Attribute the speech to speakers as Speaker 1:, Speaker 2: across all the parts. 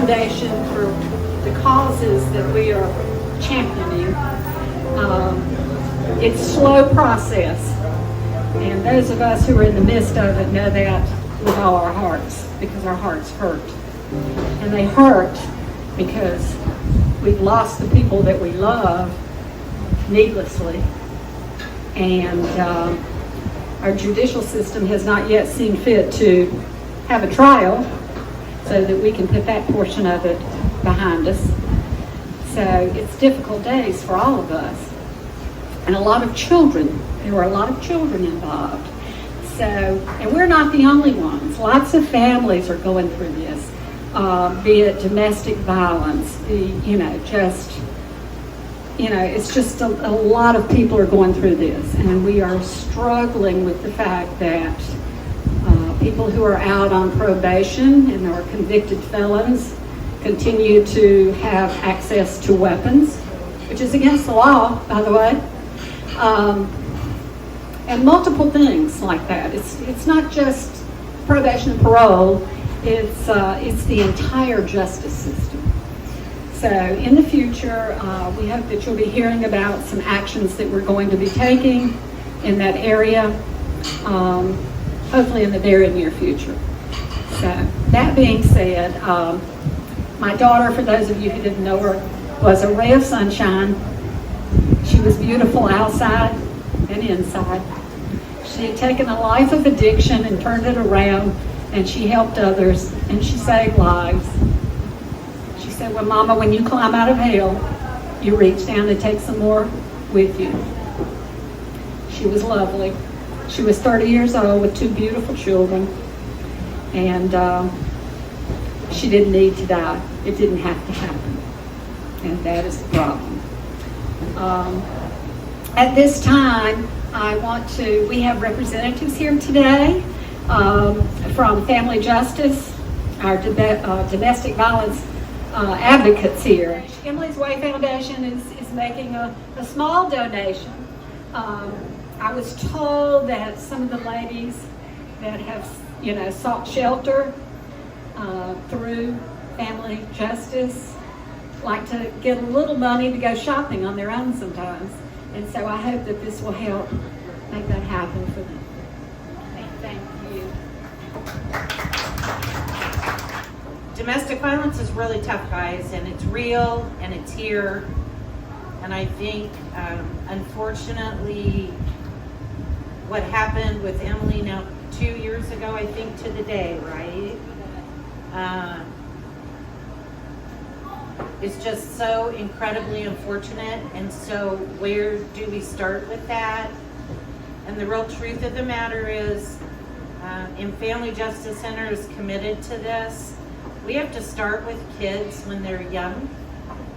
Speaker 1: foundation for the causes that we are championing. It's a slow process, and those of us who are in the midst of it know that with all our hearts, because our hearts hurt. And they hurt because we've lost the people that we love needlessly, and our judicial system has not yet seen fit to have a trial so that we can put that portion of it behind us. So it's difficult days for all of us. And a lot of children, there were a lot of children involved. So, and we're not the only ones. Lots of families are going through this, be it domestic violence, it's just a lot of people are going through this. And we are struggling with the fact that people who are out on probation and are convicted felons continue to have access to weapons, which is against the law, by the way. And multiple things like that. It's not just probation and parole, it's the entire justice system. So in the future, we hope that you'll be hearing about some actions that we're going to be taking in that area, hopefully in the very near future. So that being said, my daughter, for those of you who didn't know her, was a ray of sunshine. She was beautiful outside and inside. She had taken a life of addiction and turned it around, and she helped others, and she saved lives. She said, well, Mama, when you climb out of hell, you reach down and take some more with you. She was lovely. She was 30 years old with 2 beautiful children, and she didn't need to die. It didn't have to happen, and that is the problem. At this time, we have representatives here today from Family Justice, our domestic violence advocates here. Emily's Way Foundation is making a small donation. I was told that some of the ladies that have, sought shelter through Family Justice like to get a little money to go shopping on their own sometimes. And so I hope that this will help make that happen for them. Thank you.
Speaker 2: Domestic violence is really tough, guys, and it's real and it's here. And I think, unfortunately, what happened with Emily now 2 years ago, I think to the day, right? It's just so incredibly unfortunate. And so where do we start with that? And the real truth of the matter is, and Family Justice Center is committed to this, we have to start with kids when they're young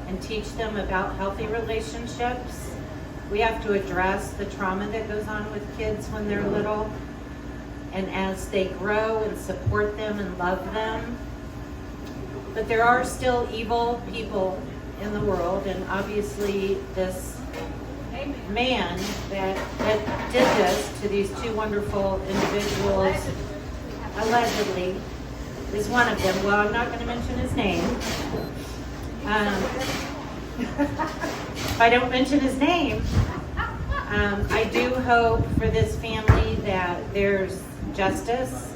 Speaker 2: and teach them about healthy relationships. We have to address the trauma that goes on with kids when they're little. And as they grow, and support them and love them. But there are still evil people in the world, and obviously this man that did this to these 2 wonderful individuals, allegedly, is one of them. Well, I'm not going to mention his name. If I don't mention his name, I do hope for this family that there's justice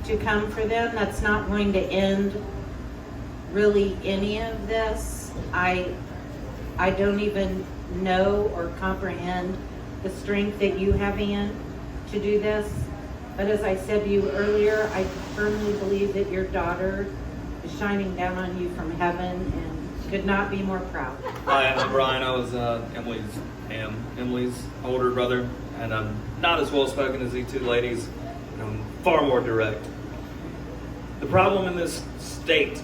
Speaker 2: to come for them. That's not going to end really any of this. I don't even know or comprehend the strength that you have, Ann, to do this. But as I said to you earlier, I firmly believe that your daughter is shining down on you from heaven and could not be more proud.
Speaker 3: Hi, I'm Brian. I was Emily's older brother, and I'm not as well spoken as these 2 ladies. I'm far more direct. The problem in this state,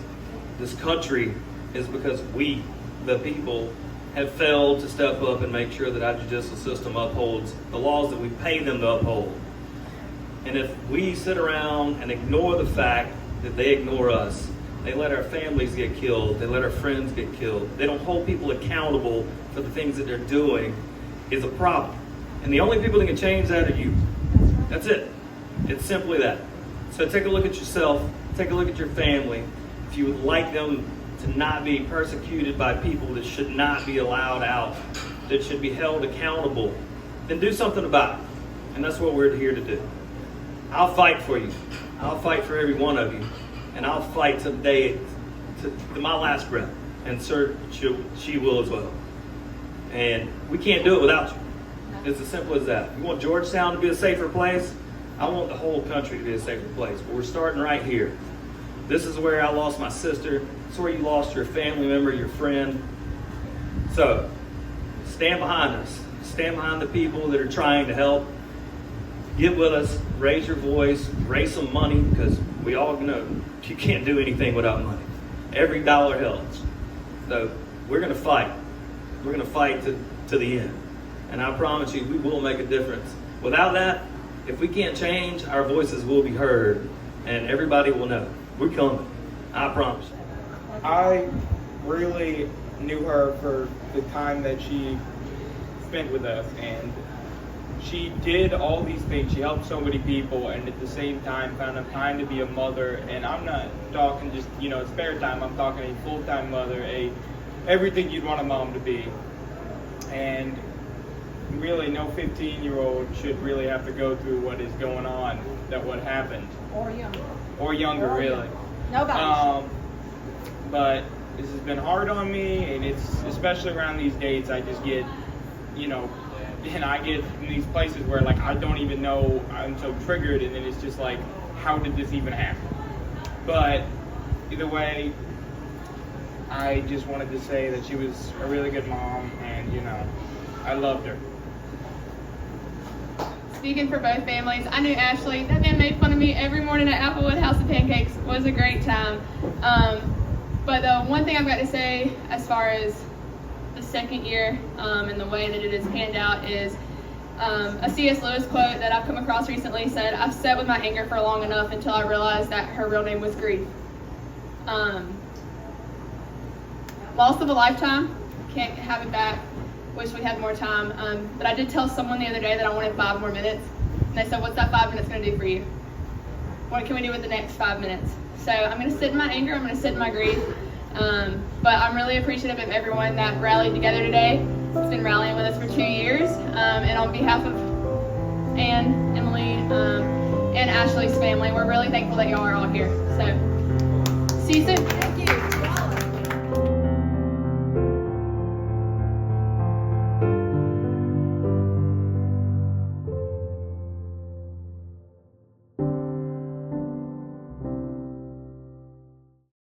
Speaker 3: this country, is because we, the people, have failed to step up and make sure that our judicial system upholds the laws that we pay them to uphold. And if we sit around and ignore the fact that they ignore us, they let our families get killed, they let our friends get killed, they don't hold people accountable for the things that they're doing, is a problem. And the only people that can change that are you. That's it. It's simply that. So take a look at yourself, take a look at your family, if you would like them to not be persecuted by people that should not be allowed out, that should be held accountable, then do something about it. And that's what we're here to do. I'll fight for you. I'll fight for every one of you. And I'll fight to the day, to my last breath. And sir, she will as well. And we can't do it without you. It's as simple as that. You want Georgetown to be a safer place? I want the whole country to be a safer place. But we're starting right here. This is where I lost my sister. It's where you lost your family member, your friend. So, stand behind us. Stand behind the people that are trying to help. Get with us. Raise your voice. Raise some money, because we all know you can't do anything without money. Every dollar helps. So, we're going to fight. We're going to fight to the end. And I promise you, we will make a difference. Without that, if we can't change, our voices will be heard. And everybody will know. We're coming. I promise you.
Speaker 4: I really knew her for the time that she spent with us, and she did all these things. She helped so many people, and at the same time found time to be a mother. And I'm not talking just, spare time. I'm talking a full-time mother, everything you'd want a mom to be. And really, no 15-year-old should really have to go through what is going on, what happened. Or younger, really.
Speaker 5: Nobody.
Speaker 4: But this has been hard on me, and it's especially around these dates. I just get, and I get in these places where like I don't even know, I'm so triggered, and then it's just like, how did this even happen? But either way, I just wanted to say that she was a really good mom, and I loved her.
Speaker 5: Speaking for both families, I knew Ashley. That man made fun of me every morning at Applewood House of Pancakes. It was a great time. But the one thing I've got to say as far as the second year and the way that it has panned out is a C.S. Lewis quote that I've come across recently said, "I've sat with my anger for long enough until I realized that her real name was grief." Loss of a lifetime, can't have it back. Wish we had more time. But I did tell someone the other day that I wanted 5 more minutes. And they said, "What's that 5 minutes going to do for you? What can we do with the next 5 minutes?" So I'm going to sit in my anger. I'm going to sit in my grief. But I'm really appreciative of everyone that rallied together today. It's been rallying with us for 2 years. And on behalf of Ann, Emily, and Ashley's family, we're really thankful that y'all are all here. So see you soon.